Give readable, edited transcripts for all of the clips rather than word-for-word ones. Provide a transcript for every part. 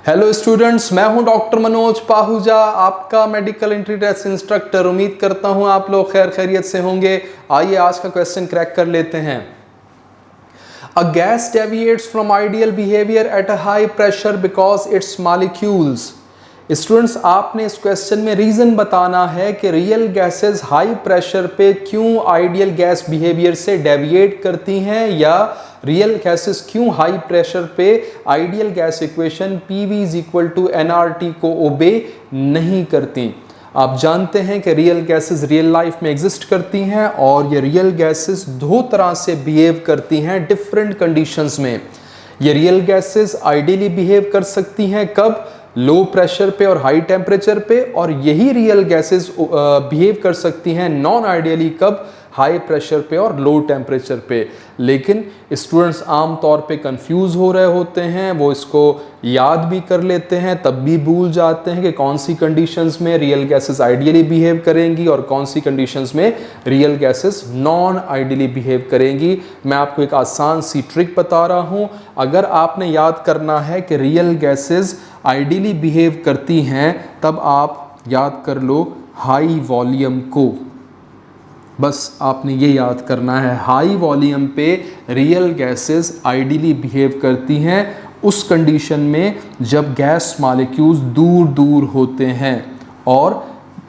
Hello students, मैं हूं doctor Manoj Pahuja, आपका मेडिकल एंट्री टेस्ट इंस्ट्रक्टर। उम्मीद करता हूं आप लोग खैर खैरियत से होंगे। आइए आज का क्वेश्चन क्रैक कर लेते हैं। A gas deviates from ideal behaviour at a high pressure because it's molecules. Students, आपने इस क्वेश्चन में रीजन बताना है कि रियल गैसेस हाई प्रेशर पे क्यों आइडियल गैस बिहेवियर से डेविएट करती हैं, या रियल गैसेस क्यों हाई प्रेशर पे ideal gas equation PV is equal to nRT को ओबे नहीं करती। आप जानते हैं कि रियल गैसेस रियल लाइफ में एग्जिस्ट करती हैं और ये रियल गैसेस दो तरह से बिहेव करती हैं डिफरेंट कंडीशंस में। ये रियल गैसेस आइडियली बिहेव कर सकती हैं कब? लो प्रेशर पे और हाई टेम्परेचर पे। और यही रियल गैसेस बिहेव कर सकती हैं नॉन आइडियली कब? हाई प्रेशर पे और लो टेम्परेचर पे। लेकिन स्टूडेंट्स आम तौर पे कंफ्यूज हो रहे होते हैं, वो इसको याद भी कर लेते हैं तब भी भूल जाते हैं कि कौन सी कंडीशंस में रियल गैसेस आइडियली बिहेव करेंगी और कौन सी कंडीशंस में real gases non ideally behave करेंगी। मैं आपको एक आसान सी ट्रिक बता रहा हूँ। अगर आपने याद करना है कि रियल गैसेस आइडियली बिहेव करती हैं, तब आप याद कर लो हाई वॉल्यूम को। बस आपने ये याद करना है, हाई वॉल्यूम पे रियल गैसेस आइडियली बिहेव करती हैं उस कंडीशन में जब गैस मॉलिक्यूल्स दूर दूर होते हैं। और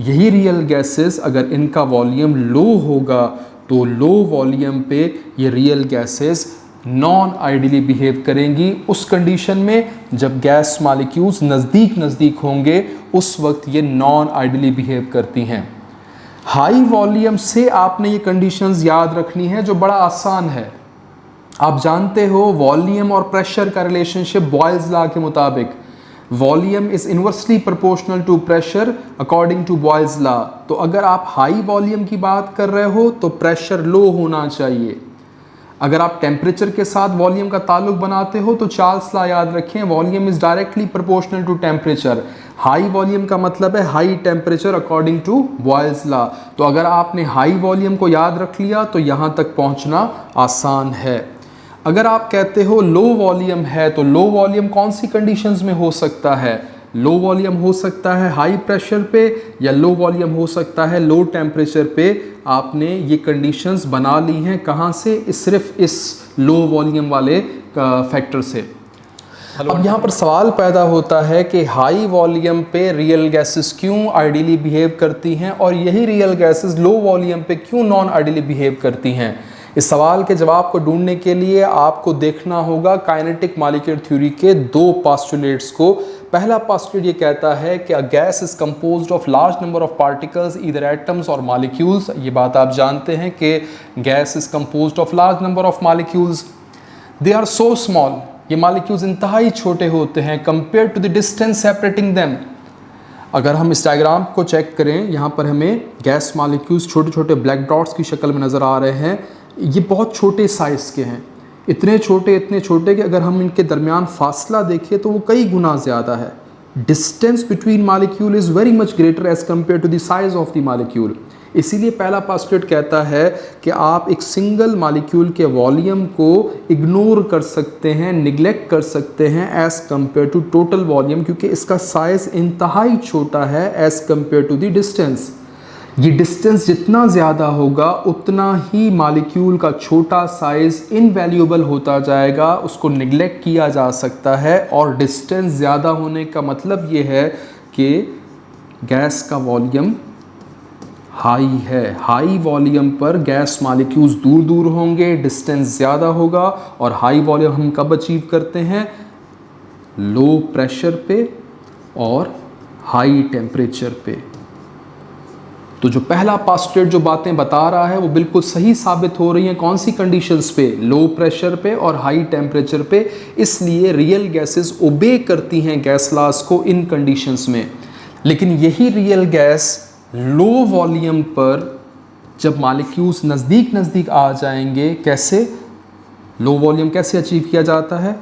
यही रियल गैसेस अगर इनका वॉल्यूम लो होगा तो लो वॉल्यूम पे ये real gases non ideally behave करेंगी उस कंडीशन में जब गैस मॉलिक्यूल्स नज़दीक नज़दीक होंगे, उस वक्त ये नॉन आइडियली बिहेव करती हैं। हाई वॉल्यूम से आपने ये कंडीशंस याद रखनी है जो बड़ा आसान है। आप जानते हो वॉल्यूम और प्रेशर का रिलेशनशिप बॉयल्स लॉ के मुताबिक volume is inversely proportional to pressure according to Boyle's law. तो अगर आप हाई वॉल्यूम की बात कर रहे हो तो प्रेशर लो होना चाहिए। अगर आप टेम्परेचर के साथ वॉल्यूम का ताल्लुक बनाते हो तो चार्ल्स लॉ याद रखें, volume is directly proportional to temperature. High volume का मतलब है high temperature according to Boyle's law. तो अगर आपने हाई वॉल्यूम को याद रख लिया तो यहाँ तक पहुँचना आसान है। अगर आप कहते हो लो वॉल्यूम है तो लो वॉल्यूम कौन सी कंडीशंस में हो सकता है? लो वॉल्यूम हो सकता है हाई प्रेशर पे, या लो वॉल्यूम हो सकता है लो टेम्परेचर पे। आपने ये कंडीशंस बना ली हैं कहाँ से? सिर्फ इस लो वॉल्यूम वाले फैक्टर से। अब यहाँ पर सवाल पैदा होता है कि हाई वॉल्यूम पे रियल गैसेस क्यों आइडियली बिहेव करती हैं और यही रियल गैसेस लो वॉल्यूम पे क्यों नॉन आइडियली बिहेव करती हैं? इस सवाल के जवाब को ढूंढने के लिए आपको देखना होगा काइनेटिक मॉलिक्यूलर थ्योरी के दो पोस्टुलेट्स को। पहला पोस्टुलेट ये कहता है कि a gas is composed of large number of particles either atoms और मॉलिक्यूल्स। ये बात आप जानते हैं कि gas is composed of large number of molecules. They are so small, ये मॉलिक्यूल्स इंतहाई छोटे होते हैं compare to the distance separating them. अगर हम इस डायग्राम को चेक करें, यहाँ पर हमें गैस मॉलिक्यूल्स छोटे छोटे ब्लैक डॉट्स की शक्ल में नज़र आ रहे हैं। ये बहुत छोटे साइज़ के हैं, इतने छोटे कि अगर हम इनके दरमियान फासला देखें तो वो कई गुना ज़्यादा है। Distance between molecule is very much greater as compare to the size of the molecule. इसीलिए पहला पोस्टुलेट कहता है कि आप एक सिंगल मॉलिक्यूल के वॉल्यूम को इग्नोर कर सकते हैं, निगलेक्ट कर सकते हैं as compare to total volume, क्योंकि इसका साइज़ इंतहाई छोटा है as compare to the distance. ये डिस्टेंस जितना ज़्यादा होगा उतना ही मॉलिक्यूल का छोटा साइज़ इनवैल्यूएबल होता जाएगा, उसको निगलेक्ट किया जा सकता है। और डिस्टेंस ज़्यादा होने का मतलब ये है कि गैस का वॉल्यूम हाई है। हाई वॉल्यूम पर गैस मॉलिक्यूल्स दूर दूर होंगे, डिस्टेंस ज़्यादा होगा। और हाई वॉल्यूम हम कब अचीव करते हैं? लो प्रेशर पे और हाई टेम्परेचर पे। तो जो पहला पोस्टुलेट जो बातें बता रहा है वो बिल्कुल सही साबित हो रही हैं। कौन सी कंडीशंस पे? लो प्रेशर पे और हाई टेम्परेचर पे। इसलिए रियल गैसेस ओबे करती हैं गैस लॉज को इन कंडीशंस में। लेकिन यही रियल गैस लो वॉल्यूम पर जब मॉलिक्यूल्स नज़दीक नज़दीक आ जाएंगे, कैसे? लो वॉल्यूम कैसे अचीव किया जाता है?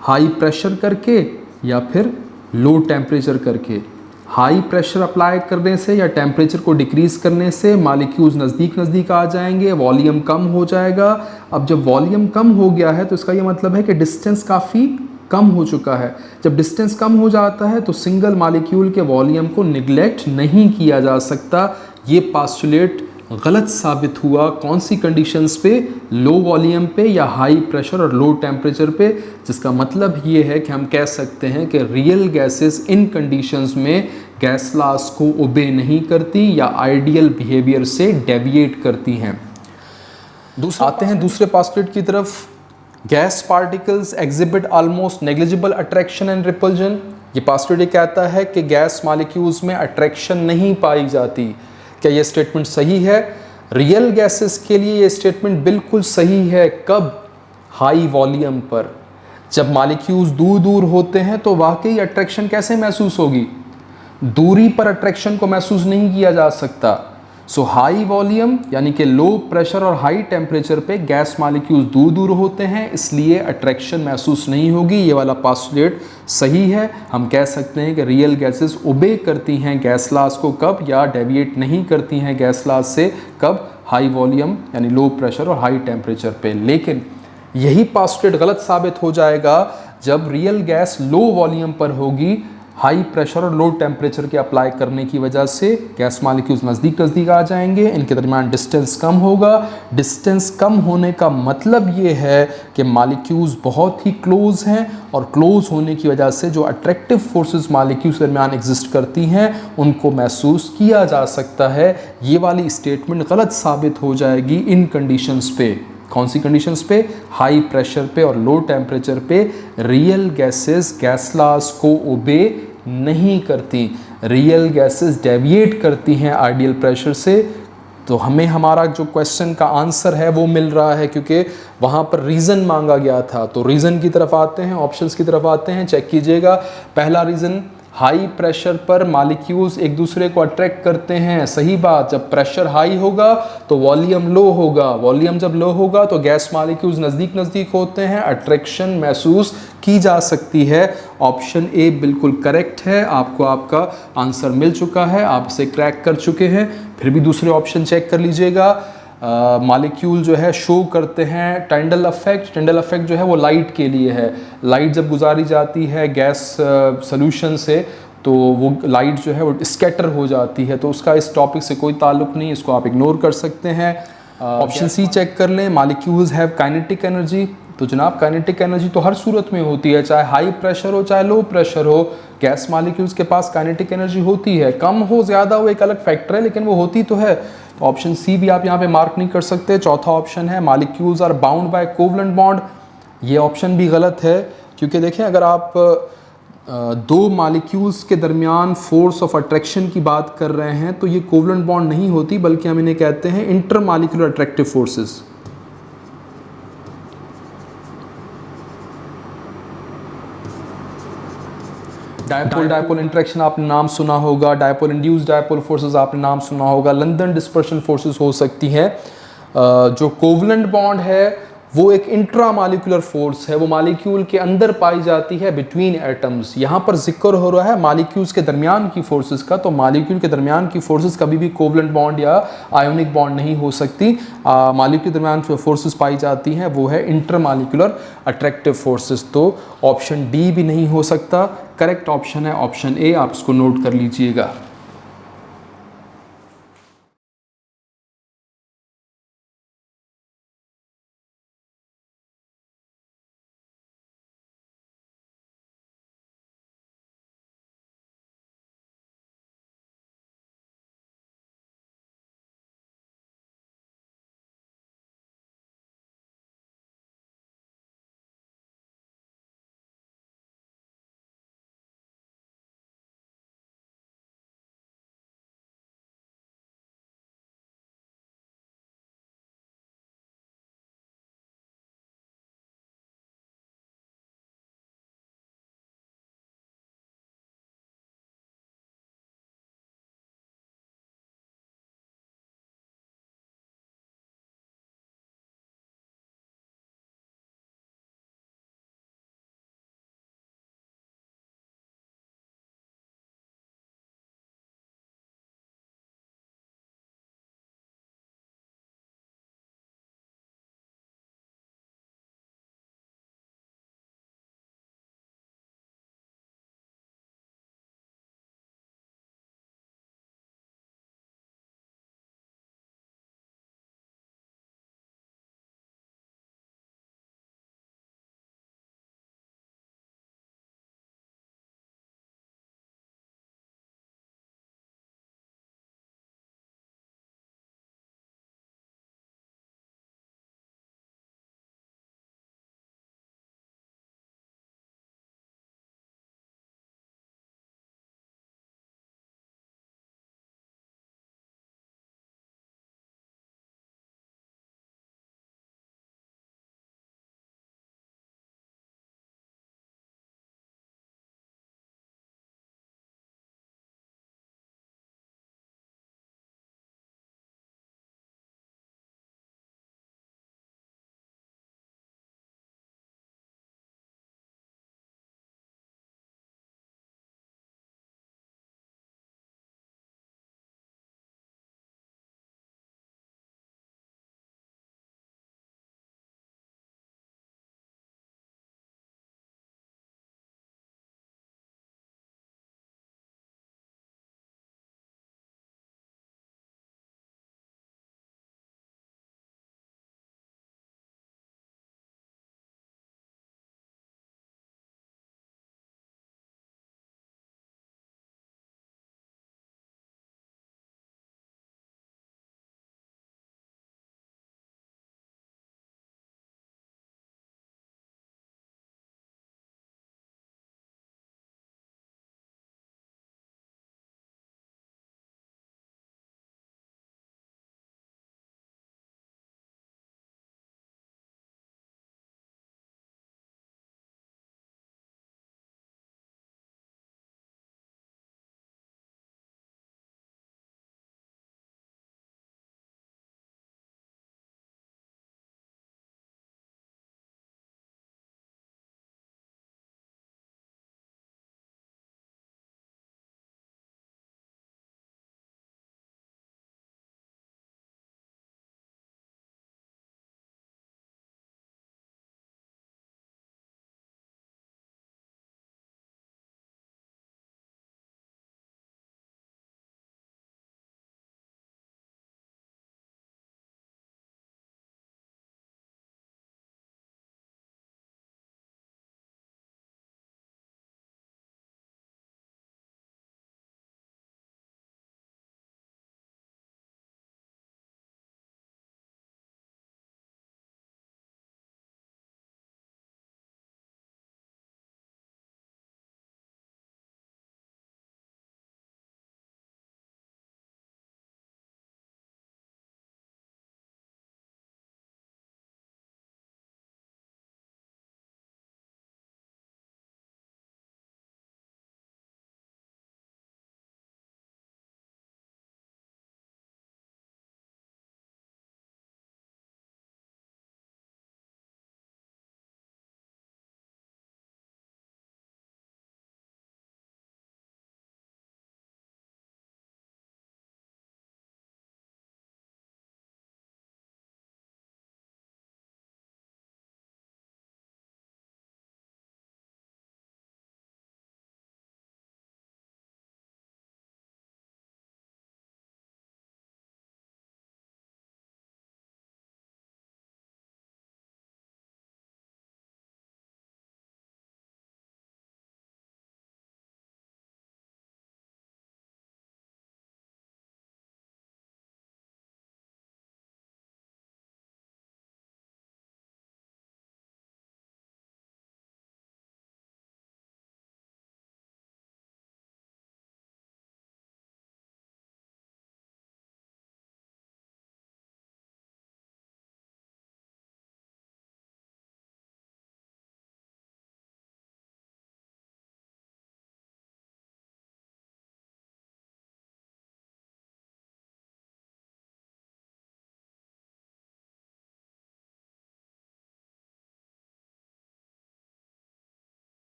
हाई प्रेशर करके या फिर लो टेम्परेचर करके। हाई प्रेशर अप्लाई करने से या टेम्परेचर को डिक्रीज़ करने से मॉलिक्यूल्स नज़दीक नज़दीक आ जाएंगे, वॉल्यूम कम हो जाएगा। अब जब वॉल्यूम कम हो गया है तो इसका ये मतलब है कि डिस्टेंस काफ़ी कम हो चुका है। जब डिस्टेंस कम हो जाता है तो सिंगल मॉलिक्यूल के वॉल्यूम को निगलेक्ट नहीं किया जा सकता। ये पास्टुलेट गलत साबित हुआ कौन सी कंडीशंस पे, लो वॉल्यूम पे या हाई प्रेशर और लो टेम्परेचर पे, जिसका मतलब ये है कि हम कह सकते हैं कि रियल गैसेस इन कंडीशंस में गैस लॉस को ओबे नहीं करती या आइडियल बिहेवियर से डेविएट करती हैं। आते हैं दूसरे पास्टुलेट की तरफ। Gas particles exhibit almost negligible attraction and repulsion. ये पास्टुलेट कहता है कि गैस मॉलिक्यूल्स में अट्रैक्शन नहीं पाई जाती। क्या ये स्टेटमेंट सही है? रियल गैसेस के लिए ये स्टेटमेंट बिल्कुल सही है। कब? हाई वॉल्यूम पर। जब मॉलिक्यूल्स दूर दूर होते हैं तो वाकई अट्रैक्शन कैसे महसूस होगी? दूरी पर अट्रैक्शन को महसूस नहीं किया जा सकता। सो हाई वॉल्यूम यानी कि लो प्रेशर और हाई टेम्परेचर पे गैस मॉलिक्यूल्स दूर दूर होते हैं, इसलिए अट्रैक्शन महसूस नहीं होगी। ये वाला पास्टुलेट सही है। हम कह सकते हैं कि रियल गैसेस ओबे करती हैं गैस लॉस को कब, या डेविएट नहीं करती हैं गैस लॉस से कब? हाई वॉल्यूम यानी लो प्रेशर और हाई टेम्परेचर पे। लेकिन यही पास्टुलेट गलत साबित हो जाएगा जब रियल गैस लो वॉल्यूम पर होगी। हाई प्रेशर और लो टेम्परेचर के अप्लाई करने की वजह से गैस मॉलिक्यूल्स नज़दीक नज़दीक आ जाएंगे, इनके दरमियान डिस्टेंस कम होगा। डिस्टेंस कम होने का मतलब ये है कि मॉलिक्यूल्स बहुत ही क्लोज हैं, और क्लोज होने की वजह से जो अट्रैक्टिव फोर्सेस मॉलिक्यूल्स के दरमियान एग्जिस्ट करती हैं उनको महसूस किया जा सकता है। ये वाली स्टेटमेंट गलत साबित हो जाएगी इन कंडीशंस पे। कौन सी कंडीशंस पे? हाई प्रेशर पे और लो टेम्परेचर पे रियल गैसेस गैस लॉस को ओबे नहीं करती। रियल गैसेस डेविएट करती हैं आइडियल प्रेशर से। तो हमें हमारा जो क्वेश्चन का आंसर है वो मिल रहा है, क्योंकि वहाँ पर रीज़न मांगा गया था। तो रीज़न की तरफ आते हैं, ऑप्शंस की तरफ आते हैं। चेक कीजिएगा। पहला रीज़न, हाई प्रेशर पर मॉलिक्यूल्स एक दूसरे को अट्रैक्ट करते हैं। सही बात। जब प्रेशर हाई होगा तो वॉल्यूम लो होगा। वॉल्यूम जब लो होगा तो गैस मॉलिक्यूल्स नज़दीक नज़दीक होते हैं, अट्रैक्शन महसूस की जा सकती है। ऑप्शन ए बिल्कुल करेक्ट है। आपको आपका आंसर मिल चुका है, आप इसे क्रैक कर चुके हैं। फिर भी दूसरे ऑप्शन चेक कर लीजिएगा। मॉलिक्यूल जो है शो करते हैं टाइंडल अफेक्ट। टाइंडल अफेक्ट जो है वो लाइट के लिए है। लाइट जब गुजारी जाती है गैस सोल्यूशन से तो वो लाइट जो है वो स्कैटर हो जाती है। तो उसका इस टॉपिक से कोई ताल्लुक नहीं, इसको आप इग्नोर कर सकते हैं। ऑप्शन सी चेक कर लें, मॉलिक्यूल्स हैव काइनेटिक एनर्जी। तो जनाब काइनेटिक एनर्जी तो हर सूरत में होती है, चाहे हाई प्रेशर हो चाहे लो प्रेशर हो। गैस मॉलिक्यूल्स के पास काइनेटिक एनर्जी होती है, कम हो ज़्यादा वो एक अलग फैक्टर है, लेकिन वो होती तो है। तो ऑप्शन सी भी आप यहाँ पे मार्क नहीं कर सकते। चौथा ऑप्शन है molecules are bound by covalent bond. ये ऑप्शन भी गलत है, क्योंकि देखें अगर आप दो मॉलिक्यूल्स के दरमियान फोर्स ऑफ अट्रैक्शन की बात कर रहे हैं तो ये कोवलेंट बॉन्ड नहीं होती, बल्कि हम इन्हें कहते हैं inter molecular attractive forces. Dipole dipole interaction आपने नाम सुना होगा। डायपोल इंड्यूस्ड डायपोल फोर्सेस आपने नाम सुना होगा। लंदन डिस्पर्शन फोर्सेस हो सकती हैं। जो कोवलेंट बॉन्ड है वो एक इंट्रा मॉलिक्यूलर फोर्स है, वो मॉलिक्यूल के अंदर पाई जाती है बिटवीन एटम्स। यहाँ पर जिक्र हो रहा है मॉलिक्यूल्स के दरमियान की फोर्सेस का, तो मॉलिक्यूल के दरमियान की फोर्सेस कभी भी कोवलेंट बॉन्ड या आयोनिक बॉन्ड नहीं हो सकती। मॉलिक्यूल के दरमियान जो फोर्सेस पाई जाती हैं वो है इंटर मॉलिक्यूलर अट्रैक्टिव फोर्सेस। तो ऑप्शन डी भी नहीं हो सकता। करेक्ट ऑप्शन है ऑप्शन ए, आप इसको नोट कर लीजिएगा।